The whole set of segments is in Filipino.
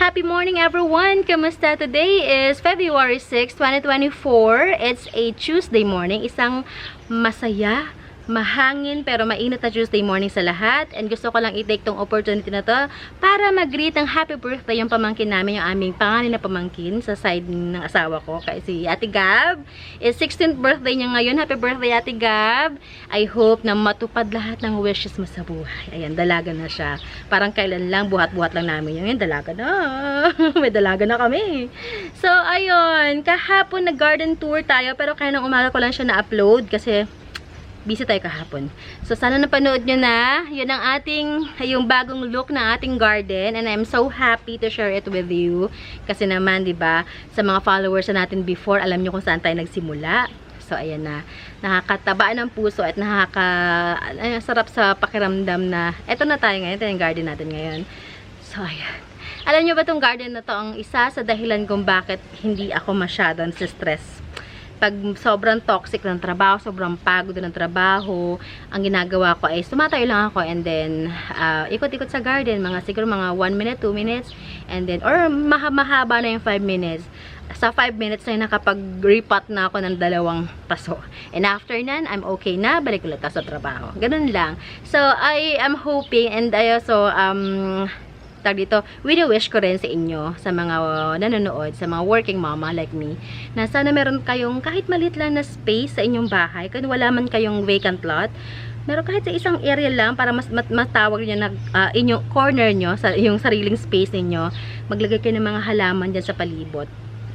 Happy morning everyone! Kamusta? Today is February 6, 2024. It's a Tuesday morning. Isang masaya, mahangin, pero mainit na Tuesday morning sa lahat. And gusto ko lang i-take tong opportunity na to para mag-greet ng happy birthday yung pamangkin namin, yung aming pangalan na pamangkin sa side ng asawa ko. Kaya si Ate Gab. It's 16th birthday niya ngayon. Happy birthday, Ate Gab! I hope na matupad lahat ng wishes mo sa buhay. Ayan, dalaga na siya. Parang kailan lang, buhat-buhat lang namin yun. Dalaga na. May dalaga na kami. So, ayun. Kahapon nag-garden tour tayo, pero kaya nang umaga ko lang siya na-upload kasi busy tayo kahapon. So, sana napanood nyo na. Yun ang yung bagong look ng ating garden. And I'm so happy to share it with you. Kasi naman, di ba, sa mga followers na natin before, alam nyo kung saan tayo nagsimula. So, ayan na. Nakakataba ng puso at sarap sa pakiramdam na eto na tayo ngayon. Ito yung garden natin ngayon. So, ayan. Alam nyo ba itong garden na to ang isa sa dahilan kung bakit hindi ako masyadong stress. Pag sobrang toxic ng trabaho, sobrang pagod ng trabaho, ang ginagawa ko ay sumatayo lang ako and then ikot-ikot sa garden, siguro mga 1 minute, 2 minutes, and then, or mahaba na yung 5 minutes. Sa 5 minutes na nakapag-repot na ako ng 2 paso. And after nan, I'm okay na, balik ulit sa trabaho. Ganun lang. So, I am hoping, and I also, dito, wish ko rin sa inyo, sa mga nanonood, sa mga working mama like me, na sana meron kayong kahit maliit lang na space sa inyong bahay, kung wala man kayong vacant lot, meron kahit sa isang area lang para matawag nyo na inyong corner nyo, sa yung sariling space ninyo, maglagay kayo ng mga halaman dyan sa palibot.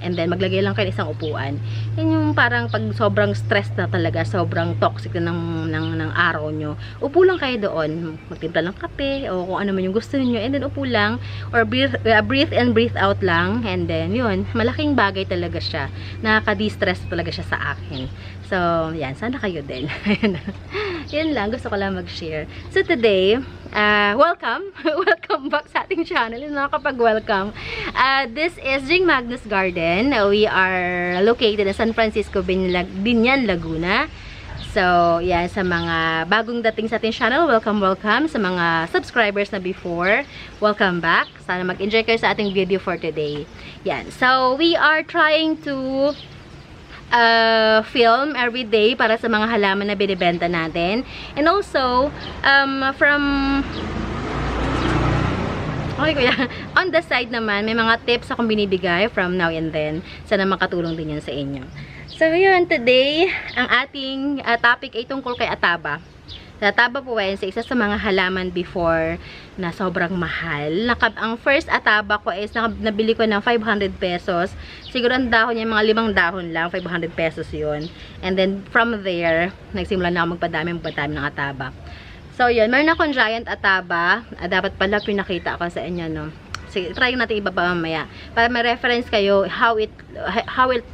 And then, maglagay lang kayo ng isang upuan. Yan yung parang pag sobrang stress na talaga, sobrang toxic na ng araw nyo. Upo lang kayo doon. Magtimpla ng kape, o kung ano man yung gusto niyo. And then, upo lang. Or breathe in, breathe out lang. And then, yun. Malaking bagay talaga siya. Nakaka-distress talaga siya sa akin. So, yan. Sana kayo din. Yan lang. Gusto ko lang mag-share. So, today, welcome. Welcome back sa ating channel. Yung nakakapag-welcome. This is Jing Magnus Garden. We are located in San Francisco, Binyan, Laguna. So, yan, sa mga bagong dating sa ating channel, welcome, welcome. Sa mga subscribers na before, welcome back. Sana mag-enjoy kayo sa ating video for today. Yan. So, we are trying to film every day para sa mga halaman na binibenta natin. And also, okay, kuya. On the side naman, may mga tips akong binibigay from now and then. Sana makatulong din yan sa inyo. So, yun. Today, ang ating topic ay tungkol kay Ataba. Ataba po ay isa sa mga halaman before na sobrang mahal. Ang first Ataba ko is nabili ko ng 500 pesos. Siguro ang dahon niya, mga 5 dahon lang, 500 pesos yun. And then, from there, nagsimula na ako magpadami ng Ataba. So, yun. Meron akong giant Ataba. Dapat pala pinakita ako sa inyo, no? Sige, try natin ibaba mamaya. Para may reference kayo how it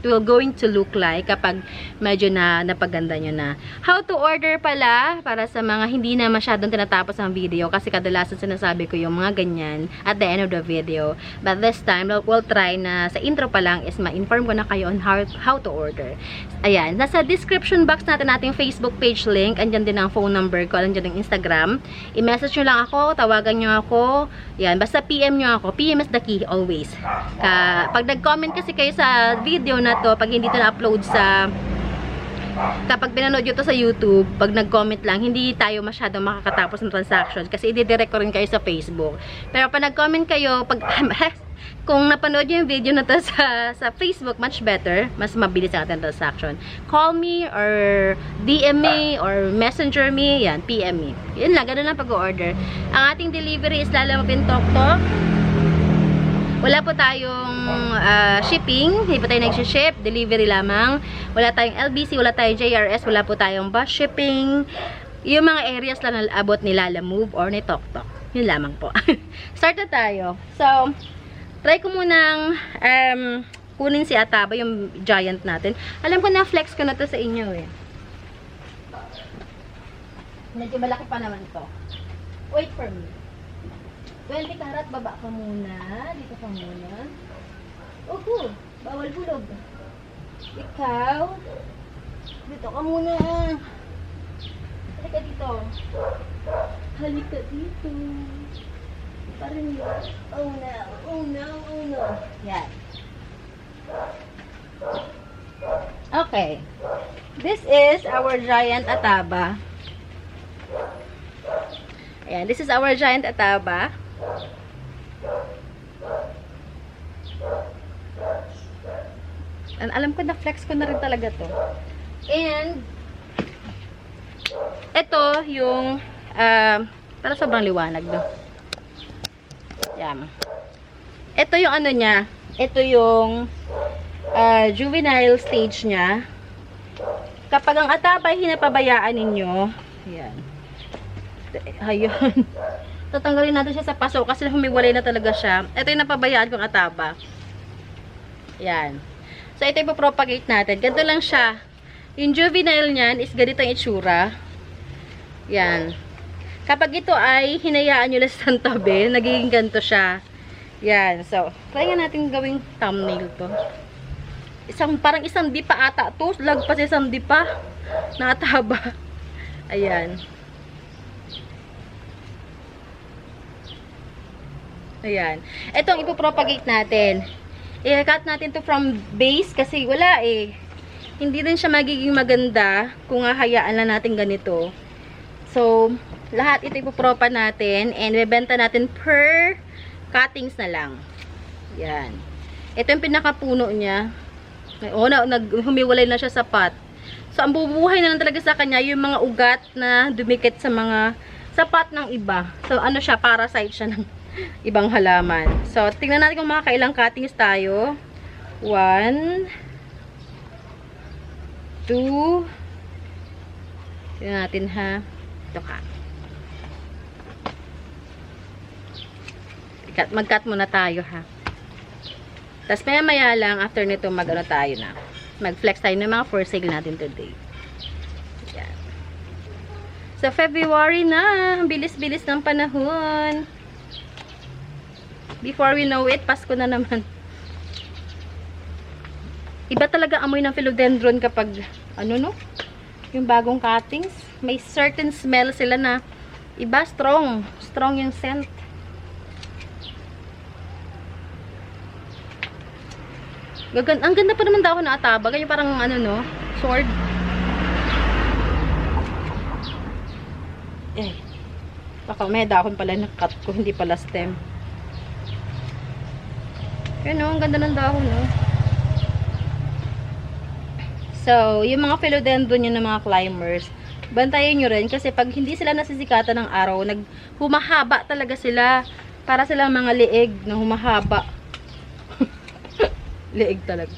will going to look like kapag medyo napaganda nyo na. How to order pala para sa mga hindi na masyadong tinatapos ang video kasi kadalasan sinasabi ko yung mga ganyan at the end of the video. But this time, we'll try na sa intro pa lang is ma-inform ko na kayo on how to order. Ayan. Nasa description box natin ating Facebook page link. Andyan din ang phone number ko. Andyan ang Instagram. I-message nyo lang ako. Tawagan nyo ako. Yan. Basta PM nyo ako. PM is the key always. Pag nag-comment kasi kayo sa video na to, pag hindi ito na-upload kapag pinanood nyo to sa YouTube, pag nag-comment lang, hindi tayo masyadong makakatapos ng transactions kasi i-direct ko rin kayo sa Facebook. Pero pag nag-comment kayo, kung napanood nyo yung video na to sa Facebook, much better, mas mabilis ang ating transaction. Call me or DM me or messenger me, yan, PM me. Yun lang, ganun lang pag-order. Ang ating delivery is Lalamapin Tok-Tok. Wala po tayong shipping, hindi po tayo nag-ship, delivery lamang. Wala tayong LBC, wala tayong JRS, wala po tayong bus shipping. Yung mga areas lang na abot ni Lala Move or ni Tok-Tok. Yun lamang po. Start na tayo. So, try ko munang kunin si Ataba, yung giant natin. Alam ko na flex ko na to sa inyo eh. Medyo malaki pa naman to. Wait for me. 20 karat, baba ka muna. Dito ka muna. Opo, bawal bulog. Ikaw, dito ka muna. Halika dito. Halika dito. Parang, oh no, oh no, oh Yan. Okay. This is our giant ataba. Ayan, this is our giant ataba. And alam ko na flex ko na rin talaga to. And ito yung para sobrang liwanag do. Yan. Ito yung ano niya. Ito yung juvenile stage niya. Kapag ang ataba ay hinapabayaan ninyo, ayan. Ayun. Tatanggalin natin siya sa paso kasi humiwalay na talaga siya. Ito yung napabayaan kong ataba. Ayan. So, ito yung propagate natin. Ganito lang siya. Yung juvenile niyan is ganito ang itsura. Yan. Kapag ito ay hinayaan nyo lang sa tabi, nagiging ganito siya. Yan. So, try nga natin gawing thumbnail to. Parang isang dipa ata to. Lagpas isang dipa na ataba. Ayan. Ayan. Ito ang ipopropagate natin. I-cut natin to from base kasi wala eh. Hindi din siya magiging maganda kung hahayaan lang natin ganito. So, lahat ito ipopropa natin and bebenta natin per cuttings na lang. Yan. Ito yung pinakapuno niya. Humiwalay na siya sa pot. So, ang bubuhay na lang talaga sa kanya yung mga ugat na dumikit sa mga pot ng iba. So, ano siya, parasite siya ng ibang halaman. So, tingnan natin kung makakailang cuttings tayo. 1 2 tingnan natin ha. Ito ka. Mag-cut muna tayo ha. Tapos maya lang after nito mag-ano tayo na. Mag-flex tayo ng mga for sale natin today. Yan. So, February na. Bilis-bilis ng panahon. Before we know it, Pasko na naman. Iba talaga amoy ng philodendron kapag, ano no? Yung bagong cuttings. May certain smell sila na iba, strong. Strong yung scent. Ang ganda pa naman dahon na ataba. Ganyan parang, ano no? Sword. Eh. Baka may dahon pala na cut ko. Hindi pala stem. Yun o, ang ganda ng dahon o. So, yung mga philodendron yun ng mga climbers, bantayan nyo rin kasi pag hindi sila nasisikatan ng araw, humahaba talaga sila. Para silang mga liig na humahaba. Liig talaga.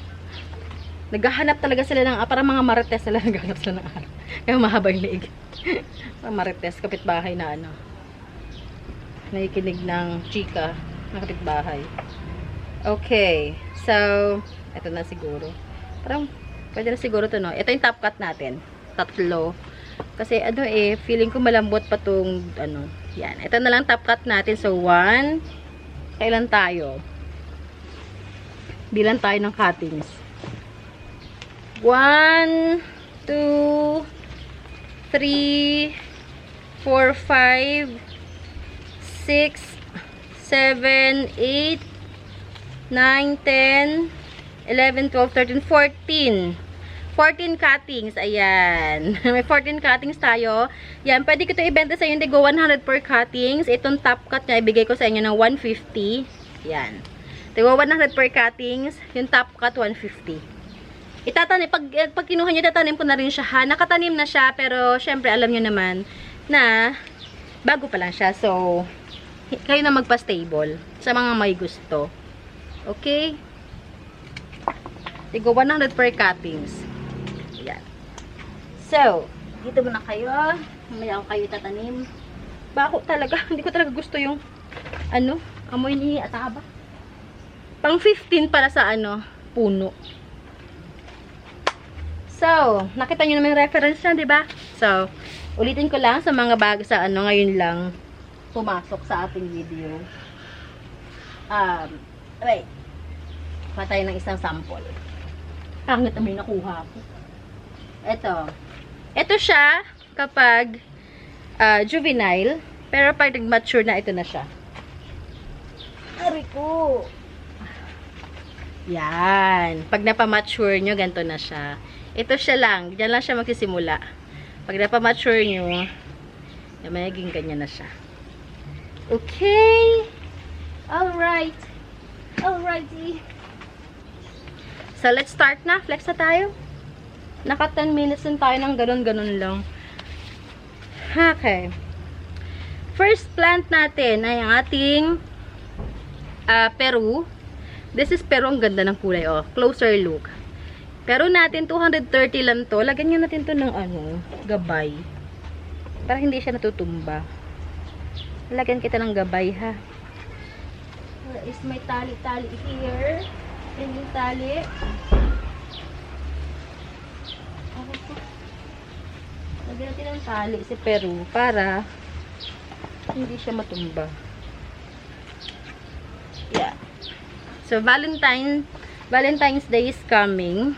Naghahanap talaga sila ng, para mga marites sila, naghahanap sila ng araw. Kaya mahaba yung liig. Mga marites, kapitbahay na ano. Nakikinig ng chika ng kapitbahay. Okay. So, ito na siguro. Parang, pwede na siguro ito, no? Ito yung top cut natin. Tatlo. Kasi, ano eh, feeling ko malambot pa tong, ano, yan. Ito na lang top cut natin. So, 1. Kailan tayo? Bilan tayo ng cuttings. 1, 2, 3, 4, 5, 6, 7, 8, 9, 10, 11, 12, 13, 14. 14 cuttings. Ayan. May 14 cuttings tayo. Yan. Pwede ko ito ibenta sa inyo. Hindi go 100 per cuttings. Itong top cut niya, ibigay ko sa inyo ng 150. Yan. Tigo 100 per cuttings. Yung top cut, 150. Itatanim. Pag kinuha nyo, itatanim ko na rin siya ha. Nakatanim na siya. Pero, syempre, alam nyo naman na bago pa lang siya. So, kayo na magpa-stable sa mga may gusto. Okay? Tigo 100 per cuttings. Ayan. So, dito muna kayo. Mamaya ako kayo tatanim. Bako talaga. Hindi ko talaga gusto yung ano, amoy ni ataba. Pang 15 para sa ano, puno. So, nakita nyo naman yung reference na, diba? So, ulitin ko lang sa mga bag sa ano, ngayon lang pumasok sa ating video. Wait. Patay ng isang sample. Hanggat na may nakuha ko. Ito siya kapag juvenile. Pero pag nag-mature na, ito na siya. Ari ko. Yan. Pag napamature nyo, ganito na siya. Ito siya lang. Diyan lang siya magsisimula. Pag napamature nyo, magiging ganyan na siya. Okay. Alright. Alrighty. So, let's start na. Flex na tayo. Naka 10 minutes na tayo ng ganun-ganun lang. Okay. First plant natin ay ang ating Peru. This is Peru. Ang ganda ng kulay. Oh. Closer look. Peru natin, 230 lang to. Lagyan nyo natin to ng gabay. Para hindi siya natutumba. Lagyan kita ng gabay, ha. Where is my tali-tali here? Yan yung tali. Lagyan natin ng tali si Peru para hindi siya matumba. Yeah. So, Valentine's Day is coming.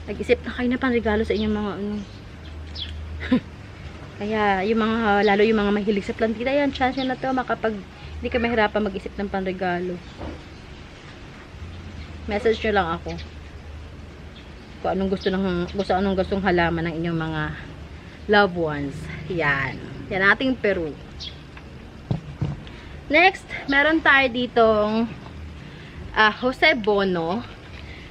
Nag-isip na kayo na pang regalo sa inyong mga Kaya, lalo yung mga mahilig sa plantita, yan, chance na to, hindi ka mahirapan mag-isip ng panregalo. Message nyo lang ako. Kung anong gustong halaman ng inyong mga loved ones. Yan. Yan ating Peru. Next, meron tayo ditong Jose Bono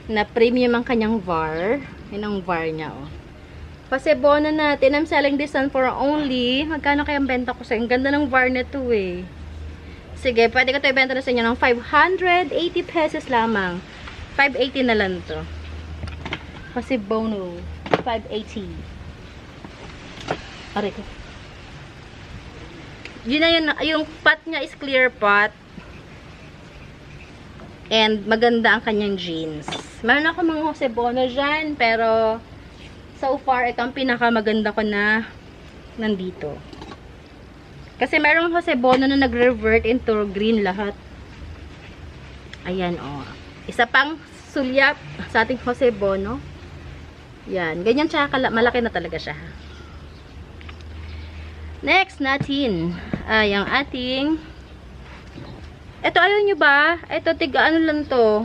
na premium ang kanyang var. Yun ang var niya, oh. Jose Bono natin, I'm selling this one for only, magkano kayang benta ko sa inyo? Ang ganda ng var na to, eh. Sige, pwede ko ito ibenta na sa inyo ng 580 pesos lamang. 580 na lang to. Jose Bono, 580. Aray ko. Yun na yun, yung pot niya is clear pot. And maganda ang kanyang jeans. Meron ako mga Jose Bono dyan, pero so far, ito ang pinakamaganda ko na nandito. Kasi merong Jose Bono na nag-revert into green lahat. Ayan, oh. Isa pang sulyap sa ating Jose Bono. Yan. Ganyan siya, malaki na talaga siya. Next natin, ay ang ating, ito ayaw nyo ba? Ito, ano lang to?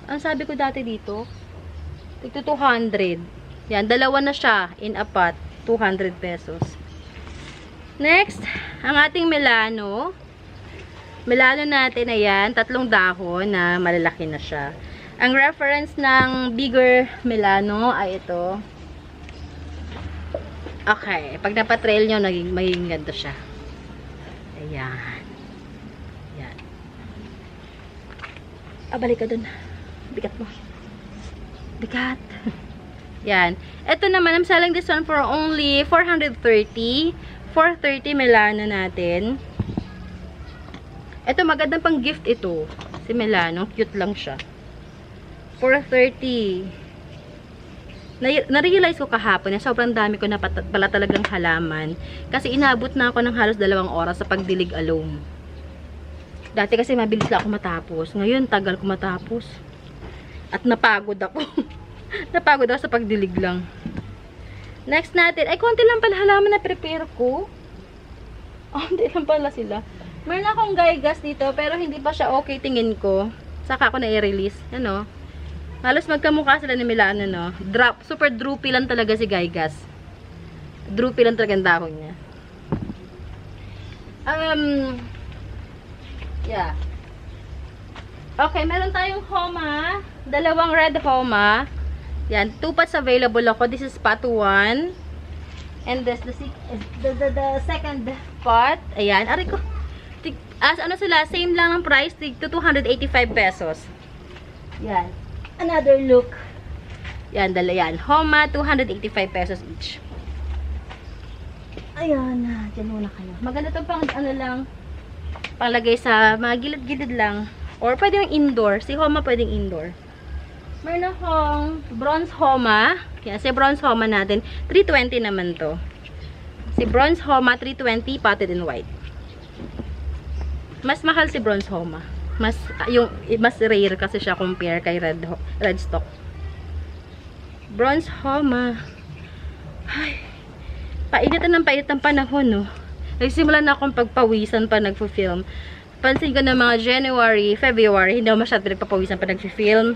Ang sabi ko dati dito, ito 200. Yan, dalawa na siya in a pot, 200 pesos. Next, ang ating melano. Melano natin, ayan, 3 dahon na malalaki na siya. Ang reference ng bigger melano ay ito. Okay, pag napatrail nyo, magiging ganda siya. Ayan. Ayan. Balik ka dun. Bigat mo. Bigat. Yan. Ito naman, I'm selling this one for only 430. 430 melano natin. Ito, magandang pang gift ito. Si melano, cute lang siya. 430. Na-realize ko kahapon na sobrang dami ko na pala talagang halaman. Kasi inabot na ako ng halos 2 oras sa pagdilig alone. Dati kasi mabilis lang ako matapos. Ngayon, tagal ko matapos. At napagod ako. Napagod ako sa pagdilig lang. Next natin. Ay, konti lang pala halaman na prepare ko. Oh, hindi lang pala sila. Meron akong gaygas dito, pero hindi pa siya okay tingin ko. Saka ako na i-release. Ano? Halos magkamukha sila ni Milano, no? Super droopy lang talaga si Gaygas. Droopy lang talaga ang dahon niya. Yeah. Okay, meron tayong Homa. 2 red Homa. Yan, 2 pots available ako. This is pot 1. And this the second pot. Ayan, aray ko. Ano sila, same lang ang price, to 285 pesos. Yan. Another look. Yan, yan. Homa, 285 pesos each. Ayan, dyan muna kayo. Maganda to pang, lang, panglagay sa mga gilid-gilid lang. Or pwede yung indoor. Si Homa pwedeng indoor. Meron akong bronze Homa. Yan, si bronze Homa natin. 320 naman to. Si bronze Homa, 320, potted in white. Mas mahal si bronze Homa. Mas rare kasi siya compare kay red stock. Bronze Homa. Ay, painit ng panahon, no. Nagsimulan na akong pagpawisan pa nagfo-film. Pansin ko na mga January, February, hindi ako masyado pinagpapawisan pa nag-film.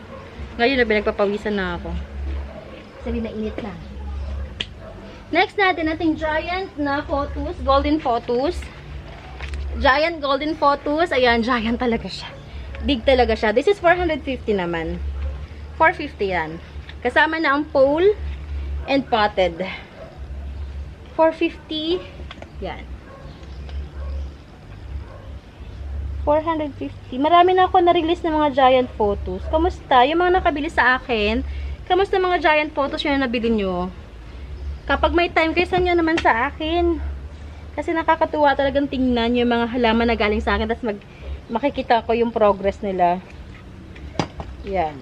Ngayon na pinagpapawisan na ako. Sabi na init na. Next natin, ating giant na photos, golden photos. Giant golden photos. Ayan, giant talaga siya. Big talaga siya. This is 450 naman. 450 yan. Kasama na ang pole and potted. 450. Yan. 450. Marami na ako na-release ng mga giant photos. Kamusta? Yung mga nakabili sa akin, kamusta mga giant photos yung nabili nyo? Kapag may time, kaysa nyo naman sa akin. Kasi nakakatuwa talagang tingnan yung mga halaman na galing sa akin. Tapos makikita ko yung progress nila. Yan.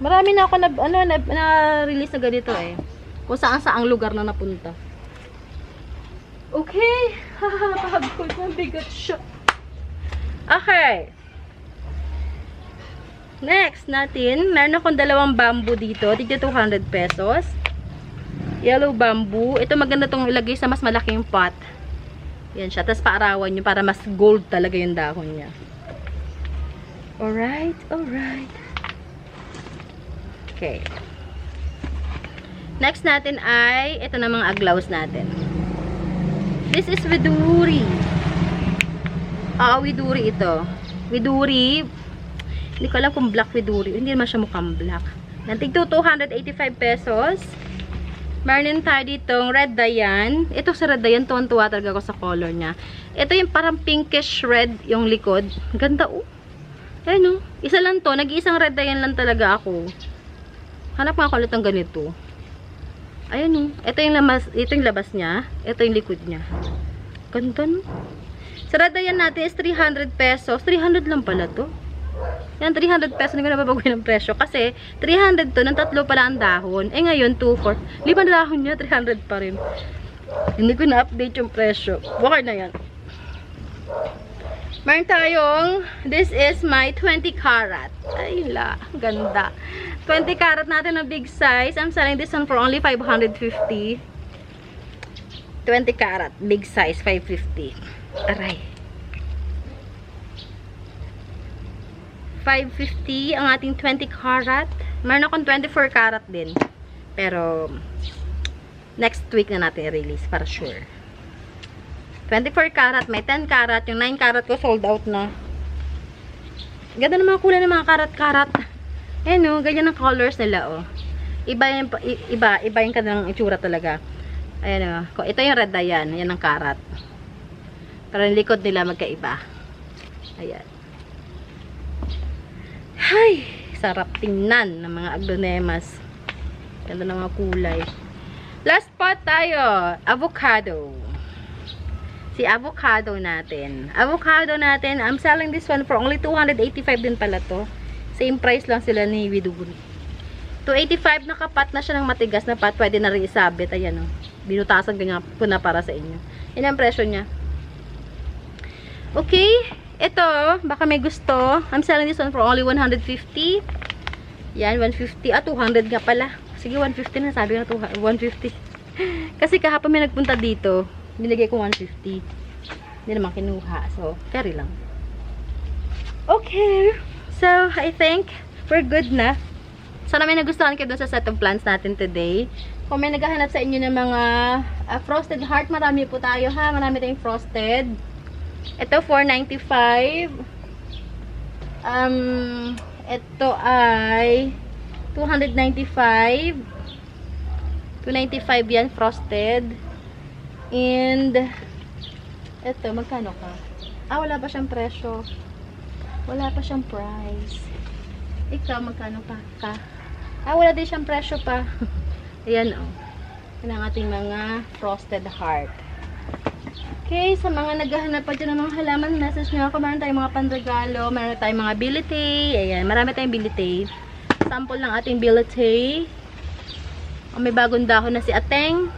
Marami na ako na-release na ganito eh. Kung saan-saang lugar na napunta. Okay. Pagod na bigat siya. Okay. Next natin, meron akong dalawang bamboo dito. Tigda 200 pesos. Yellow bamboo. Ito maganda tong ilagay sa mas malaking pot. Yan siya. Tapos paarawan nyo para mas gold talaga yung dahon niya. Alright. Alright. Okay. Next natin ay ito na mga aglaws natin. This is widuri. Widuri ito. Widuri. Hindi ko alam kung black widuri. Hindi naman siya mukhang black. Nantigto 285 pesos. Meron din tayo ditong red Dayan. Ito sa red Dayan, tuwan-tuwa talaga ako sa color niya. Ito yung parang pinkish red yung likod. Ganda oh. Ayan oh. Isa lang to. Nag-iisang red Dayan lang talaga ako. Hanap nga ako ulit ng ganito. Ayan oh. Ito yung labas niya. Ito yung likod niya. Ganda no. Sa red Dayan natin is 300 pesos. 300 lang pala to. Yan, 300 pesos. Hindi ko nababagoy ng presyo. Kasi, 300 to. Nang tatlo pala ang dahon. Eh, ngayon, 2-4. 5 dahon niya, 300 pa rin. Hindi ko na-update yung presyo. Okay na yan. Meron tayong, this is my 20 karat. Ay, ganda. 20 karat natin na big size. I'm selling this one for only 550. 20 karat, big size, 550. Aray. 550 ang ating 20 karat. Meron akong 24 karat din. Pero, next week na natin i-release para sure. 24 karat, may 10 karat. Yung 9 karat ko sold out na. Ganda ng mga kulay ng mga karat-karat. Ayan o, ganyan ang colors nila o. Iba yung kanilang itsura talaga. Ayan o. Ito yung red Dayan. Ayan ang karat. Pero yung likod nila magkaiba. Ayan. Ay, sarap tingnan ng mga aglonemas. Ganda ng mga kulay. Last pot tayo. Avocado. Si avocado natin. Avocado natin, I'm selling this one for only 285 din pala to. Same price lang sila ni Widuri. 285 nakapat na siya ng matigas na pot. Pwede na rin isabit. Ayan o. Binutasan ko na para sa inyo. Yan ang presyo niya. Okay. Ito, baka may gusto. I'm selling this one for only 150. Yan, 150. 200 nga pala. Sige, 150 na. Sabi ko na 150. Kasi kahapon may nagpunta dito. Binigay ko 150. Hindi naman kinuha. So, carry lang. Okay. So, I think we're good na. Sana may nagustuhan kayo dun sa set of plants natin today. Kung may naghahanap sa inyo ng mga frosted heart, marami po tayo ha. Marami tayong frosted. Ito, 495. Ito ay 295. 295 yan, frosted. And, ito, magkano ka? Wala pa siyang presyo. Wala pa siyang price. Ikaw, magkano pa ka? Wala din siyang presyo pa. Ayan, oh. Yan ang ating mga frosted heart. Okay, sa mga naghahanap pa dyan ng mga halaman, message nyo ako. Meron tayong mga panregalo, meron tayong mga bilite. Ayan, marami tayong bilite. Sample ng ating bilite. May bagong dahon na si Ateng.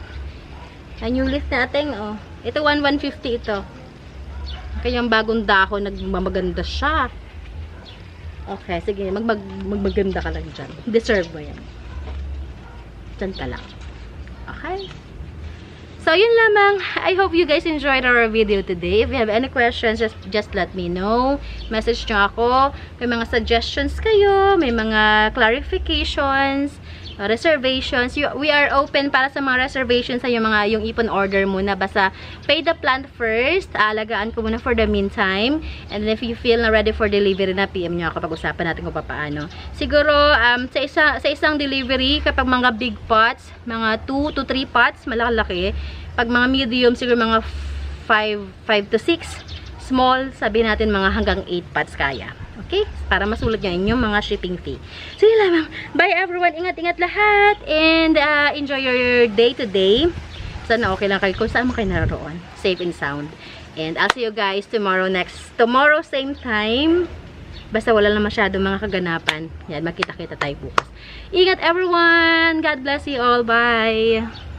Ang new leaf na Ateng, oh. Ito, 150 ito. Kaya yung bagong dahon, nagmamaganda siya. Okay, sige, magmaganda ka lang dyan. Deserve mo yan. Dyan ka lang. Okay? So, yun lamang. I hope you guys enjoyed our video today. If you have any questions, just let me know. Message nyo ako. May mga suggestions kayo, may mga clarifications, reservations. We are open para sa mga reservations sa yung ipon order muna. Basta pay the plan first. Alagaan ko muna for the meantime. And then if you feel na ready for delivery na, PM nyo ako, pag-usapan natin kung paano. Siguro, sa isang delivery, kapag mga big pots, mga 2 to 3 pots, malaki-laki. Pag mga medium, siguro mga 5 to 6. Small, sabihin natin mga hanggang 8 pots kaya. Okay? Para masulat nyo yung mga shipping fee. So, yun lamang. Bye everyone. Ingat-ingat lahat. And enjoy your day today. Sana okay lang kayo kung saan mo kayo naroon. Safe and sound. And I'll see you guys tomorrow same time. Basta wala lang masyado mga kaganapan. Yan, magkita-kita tayo bukas. Ingat everyone. God bless you all. Bye.